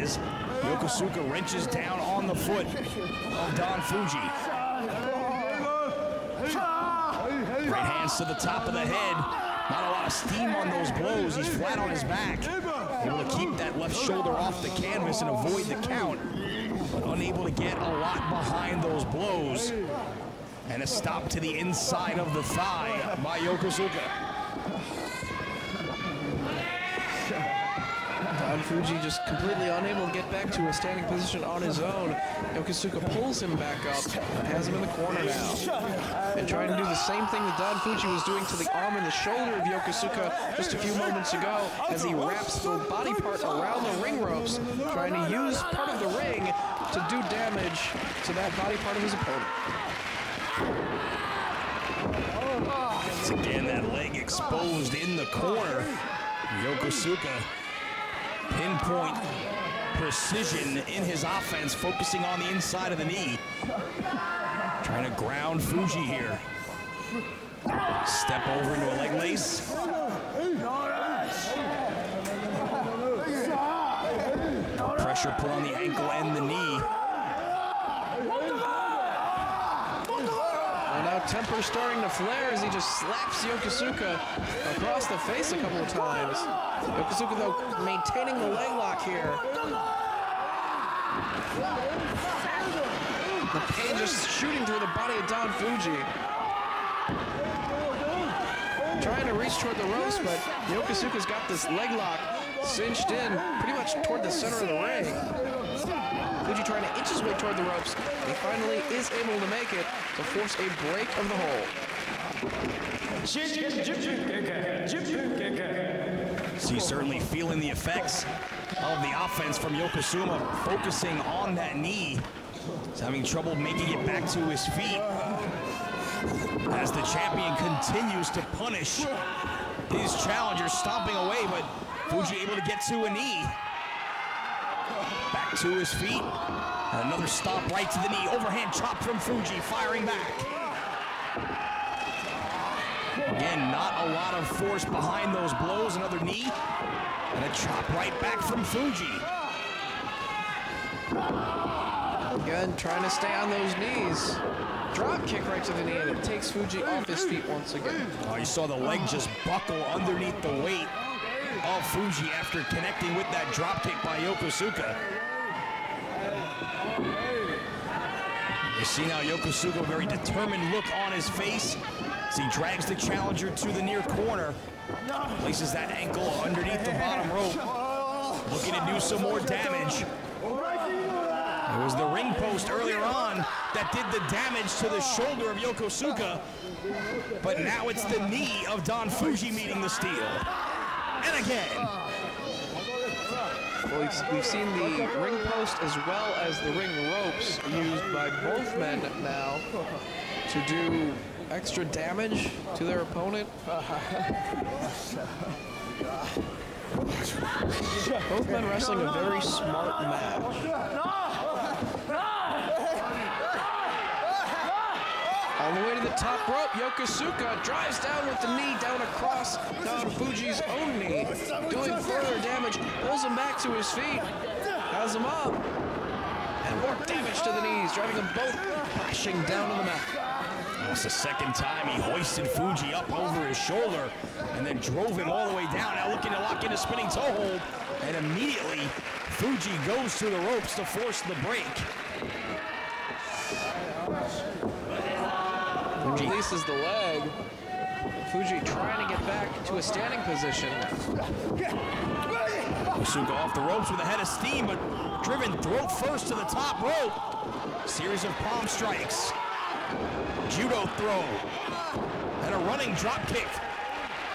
is. Yokosuka wrenches down on the foot of Don Fuji. Right hands to the top of the head. Not a lot of steam on those blows. He's flat on his back. Able to keep that left shoulder off the canvas and avoid the count, but unable to get a lot behind those blows. And a stop to the inside of the thigh by Yokosuka. Don Fuji just completely unable to get back to a standing position on his own. Yokosuka pulls him back up, has him in the corner now, and trying to do the same thing that Don Fuji was doing to the arm and the shoulder of Yokosuka just a few moments ago, as he wraps the body part around the ring ropes, trying to use part of the ring to do damage to that body part of his opponent. Once again, that leg exposed in the corner. Yokosuka, pinpoint precision in his offense, focusing on the inside of the knee. Trying to ground Fuji here. Step over into a leg lace. Pressure put on the ankle and the knee. And now temper starting to flare as he just slaps Yokosuka across the face a couple of times. Yokosuka, though, maintaining the leg lock here. The pain just shooting through the body of Don Fuji. Trying to reach toward the ropes, but Yokosuka's got this leg lock cinched in pretty much toward the center of the ring. Fuji trying to inch his way toward the ropes. He finally is able to make it to force a break of the hold. So he's certainly feeling the effects of the offense from Yokosuka, focusing on that knee. He's having trouble making it back to his feet as the champion continues to punish his challenger, stomping away, but Fuji able to get to a knee. Back to his feet. Another stomp right to the knee. Overhand chop from Fuji, firing back. Again, not a lot of force behind those blows. Another knee. And a chop right back from Fuji. Again, trying to stay on those knees. Drop kick right to the knee, and it takes Fuji off his feet once again. Oh, you saw the leg just buckle underneath the weight of Fuji after connecting with that drop kick by Yokosuka. You see now Yokosuka, very determined look on his face as he drags the challenger to the near corner. Places that ankle underneath the bottom rope. Looking to do some more damage. It was the ring post earlier on that did the damage to the shoulder of Yokosuka. But now it's the knee of Don Fuji meeting the steel. And again. Well, we've seen the ring post as well as the ring ropes used by both men now to do extra damage to their opponent. Both men wrestling a very smart match. All the way to the top rope, Yokosuka drives down with the knee down across Don Fuji's own knee, doing further damage, pulls him back to his feet, has him up, and more damage to the knees, driving them both crashing down to the mat. That's the second time he hoisted Fuji up over his shoulder and then drove him all the way down. Now looking to lock in a spinning toe hold, and immediately Fuji goes to the ropes to force the break. Releases the leg. Fuji trying to get back to a standing position. Yokosuka off the ropes with a head of steam, but driven throat first to the top rope. Series of palm strikes. Judo throw. And a running drop kick.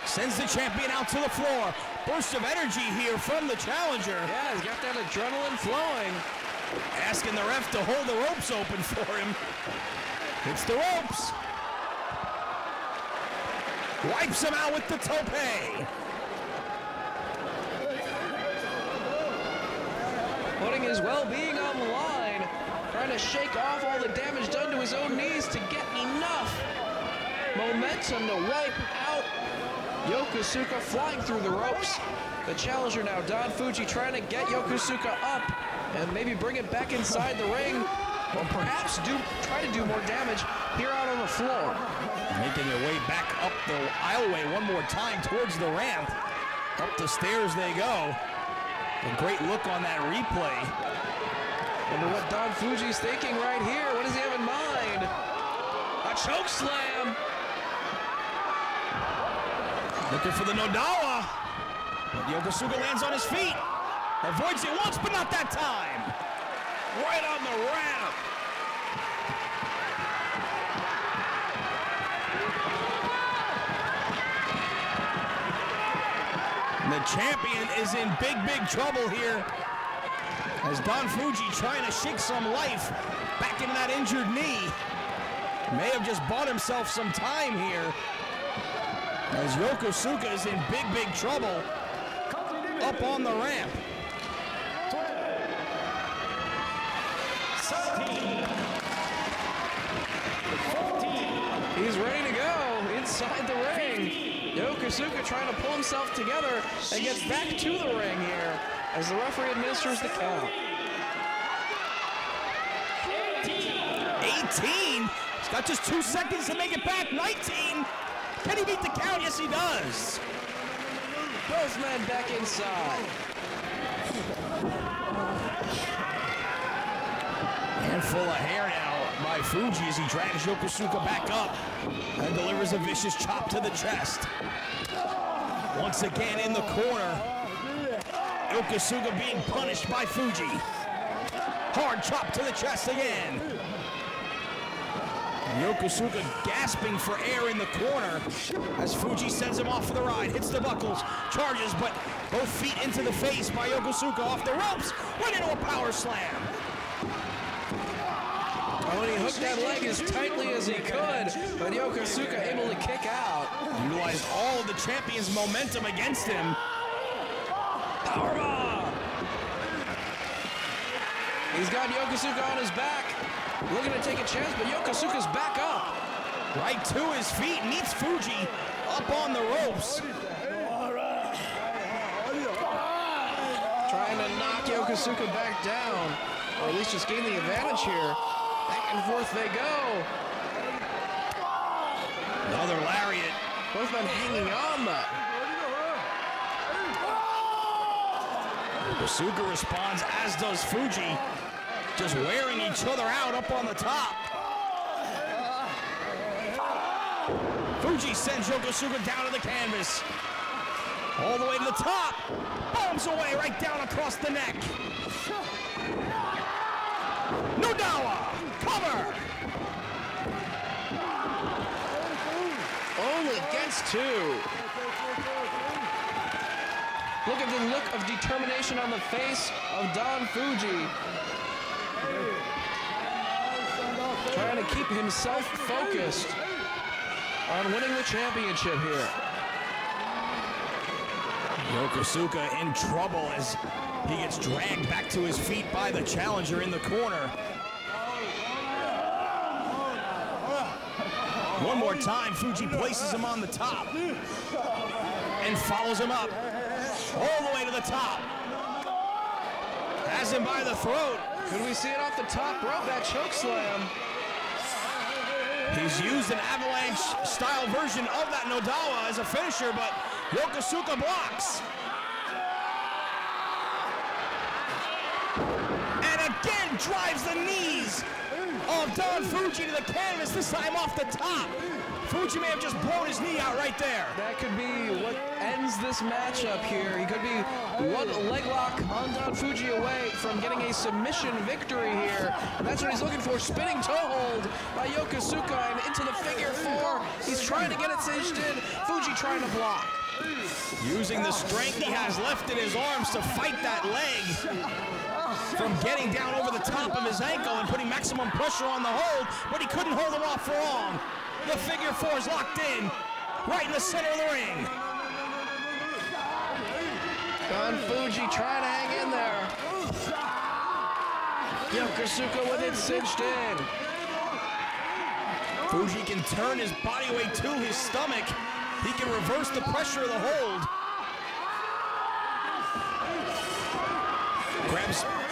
Sends the champion out to the floor. Burst of energy here from the challenger. Yeah, he's got that adrenaline flowing. Asking the ref to hold the ropes open for him. Hits the ropes. Wipes him out with the tope. Putting his well-being on the line, trying to shake off all the damage done to his own knees to get enough momentum to wipe out Yokosuka, flying through the ropes. The challenger now, Don Fuji, trying to get Yokosuka up and maybe bring it back inside the ring, or perhaps try to do more damage here out on the floor. Making their way back up the aisleway one more time towards the ramp. Up the stairs they go. A great look on that replay. Wonder what Don Fuji's thinking right here. What does he have in mind? A choke slam. Looking for the Nodawa. But Yokosuka lands on his feet. Avoids it once, but not that time. Right on the ramp. The champion is in big, big trouble here. As Don Fuji trying to shake some life back into that injured knee. May have just bought himself some time here. As Yokosuka is in big, big trouble up on the ramp. He's ready to go inside the ring. Yokosuka trying to pull himself together and gets back to the ring here as the referee administers the count. 18. He's got just 2 seconds to make it back. 19. Can he beat the count? Yes, he does. Both men back inside. Handful of hair now by Fuji as he drags Yokosuka back up and delivers a vicious chop to the chest. Once again in the corner, Yokosuka being punished by Fuji. Hard chop to the chest again. Yokosuka gasping for air in the corner as Fuji sends him off for the ride. Hits the buckles, charges, but both feet into the face by Yokosuka off the ropes. Went into a power slam. Oh, and he hooked that leg as tightly as he could, but Yokosuka able to kick out. Utilized all of the champion's momentum against him. Powerbomb! He's got Yokosuka on his back. Looking to take a chance, but Yokosuka's back up. Right to his feet, meets Fuji up on the ropes. Trying to knock Yokosuka back down, or at least just gain the advantage here. Back and forth they go. Another lariat. Both men hanging on that. Yokosuka responds, as does Fuji. Just wearing each other out up on the top. Fuji sends Yokosuka down to the canvas. All the way to the top. Bombs away right down across the neck. Nodawa, cover. Only gets two. Look at the look of determination on the face of Don Fuji. Trying to keep himself focused on winning the championship here. Yokosuka in trouble as he gets dragged back to his feet by the challenger in the corner. One more time, Fuji places him on the top and follows him up all the way to the top. Has him by the throat. Could we see it off the top rope, that choke slam? He's used an avalanche-style version of that Nodawa as a finisher, but Yokosuka blocks. And again drives the knees of Don Fuji to the canvas, this time off the top. Fuji may have just blown his knee out right there. That could be what ends this matchup here. He could be one leg lock on Don Fuji away from getting a submission victory here. And that's what he's looking for, spinning toe hold by Yokosuka and into the figure four. He's trying to get it cinched in. Fuji trying to block. Using the strength he has left in his arms to fight that leg from getting down over the top of his ankle and putting maximum pressure on the hold, but he couldn't hold him off for long. The figure four is locked in, right in the center of the ring. Don Fuji trying to hang in there. Yokosuka with it cinched in. Fuji can turn his body weight to his stomach. He can reverse the pressure of the hold. grabs